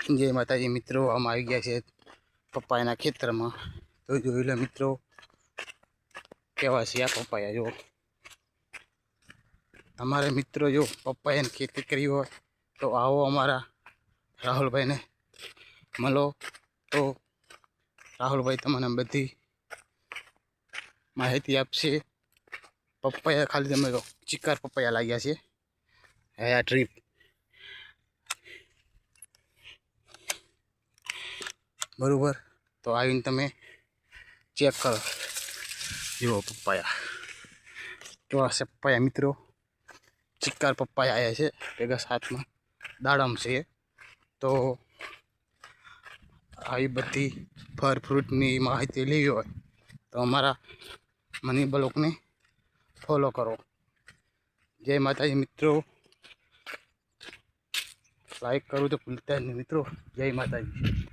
जय माताजी मित्रों, हम आई गया है पप्पाया खेतर में। तो जो लो मित्रों केवा से आ पप्पाया जो हमारे मित्रों जो पप्पाया खेती करी हो तो आओ हमारा राहुल भाई ने मलो। तो राहुल भाई तमने बधी माहिती आपसे। पप्पाया खाली तमे चिक्कार पप्पाया लाग्या छे आ ट्रीप बरोबर। तो आवीने तमे चेक करो जो पप्पाया। तो आ से पप्पाया मित्रों चिक्कार पप्पाया आया है भेगा साथ में दाड़म से। तो आई बधी फर फ्रूटनी माहिती लेवी हो तो अमरा मनी ब्लॉग ने फॉलो करो। जय माताजी मित्रों, लाइक करो तो भूलता नहीं मित्रों। जय माताजी।